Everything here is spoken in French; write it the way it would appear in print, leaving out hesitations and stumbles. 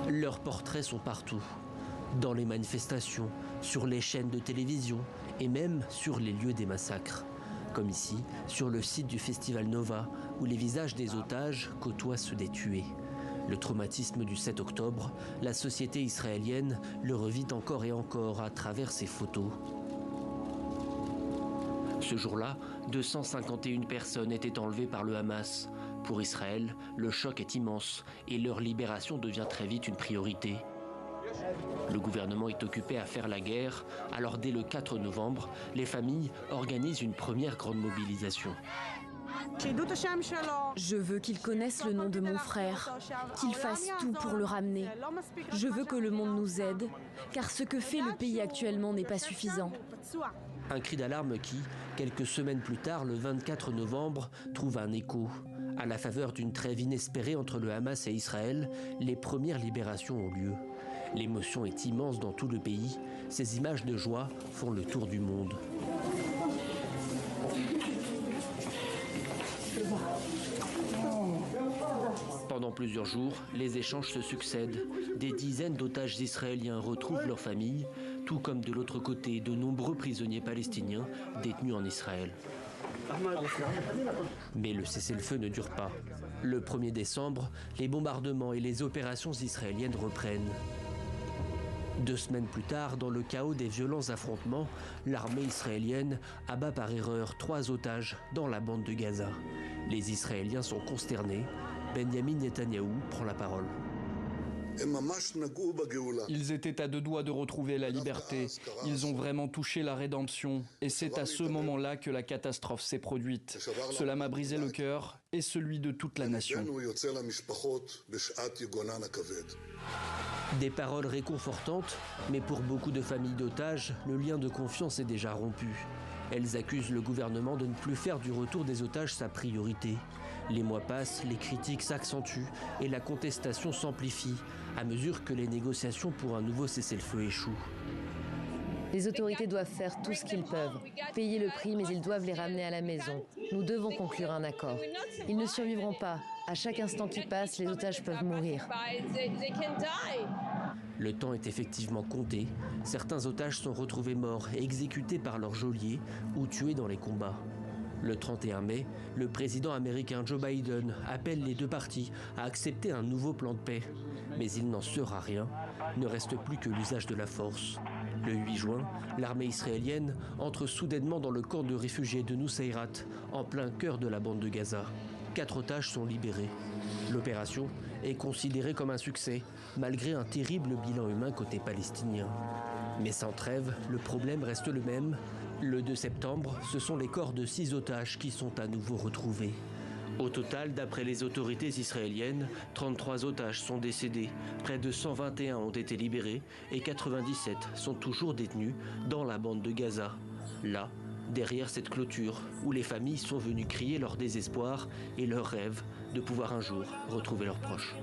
Leurs portraits sont partout, dans les manifestations, sur les chaînes de télévision et même sur les lieux des massacres. Comme ici, sur le site du Festival Nova, où les visages des otages côtoient ceux des tués. Le traumatisme du 7 octobre, la société israélienne le revit encore et encore à travers ses photos. Ce jour-là, 251 personnes étaient enlevées par le Hamas. Pour Israël, le choc est immense et leur libération devient très vite une priorité. Le gouvernement est occupé à faire la guerre, alors dès le 4 novembre, les familles organisent une première grande mobilisation. Je veux qu'ils connaissent le nom de mon frère, qu'ils fassent tout pour le ramener. Je veux que le monde nous aide, car ce que fait le pays actuellement n'est pas suffisant. Un cri d'alarme qui, quelques semaines plus tard, le 24 novembre, trouve un écho. À la faveur d'une trêve inespérée entre le Hamas et Israël, les premières libérations ont lieu. L'émotion est immense dans tout le pays. Ces images de joie font le tour du monde. Pendant plusieurs jours, les échanges se succèdent. Des dizaines d'otages israéliens retrouvent leurs familles, tout comme de l'autre côté de nombreux prisonniers palestiniens détenus en Israël. Mais le cessez-le-feu ne dure pas. Le 1er décembre, les bombardements et les opérations israéliennes reprennent. 2 semaines plus tard, dans le chaos des violents affrontements, l'armée israélienne abat par erreur 3 otages dans la bande de Gaza. Les Israéliens sont consternés. Benjamin Netanyahou prend la parole. Ils étaient à 2 doigts de retrouver la liberté. Ils ont vraiment touché la rédemption. Et c'est à ce moment-là que la catastrophe s'est produite. Cela m'a brisé le cœur et celui de toute la nation. Des paroles réconfortantes, mais pour beaucoup de familles d'otages, le lien de confiance est déjà rompu. Elles accusent le gouvernement de ne plus faire du retour des otages sa priorité. Les mois passent, les critiques s'accentuent et la contestation s'amplifie à mesure que les négociations pour un nouveau cessez-le-feu échouent. Les autorités doivent faire tout ce qu'ils peuvent, payer le prix, mais ils doivent les ramener à la maison. Nous devons conclure un accord. Ils ne survivront pas. À chaque instant qui passe, les otages peuvent mourir. Le temps est effectivement compté. Certains otages sont retrouvés morts et exécutés par leurs geôliers ou tués dans les combats. Le 31 mai, le président américain Joe Biden appelle les 2 parties à accepter un nouveau plan de paix. Mais il n'en sera rien. Il ne reste plus que l'usage de la force. Le 8 juin, l'armée israélienne entre soudainement dans le camp de réfugiés de Nusayrat, en plein cœur de la bande de Gaza. 4 otages sont libérés. L'opération est considérée comme un succès, malgré un terrible bilan humain côté palestinien. Mais sans trêve, le problème reste le même. Le 2 septembre, ce sont les corps de 6 otages qui sont à nouveau retrouvés. Au total, d'après les autorités israéliennes, 33 otages sont décédés, près de 121 ont été libérés et 97 sont toujours détenus dans la bande de Gaza. Là, derrière cette clôture, où les familles sont venues crier leur désespoir et leur rêve de pouvoir un jour retrouver leurs proches.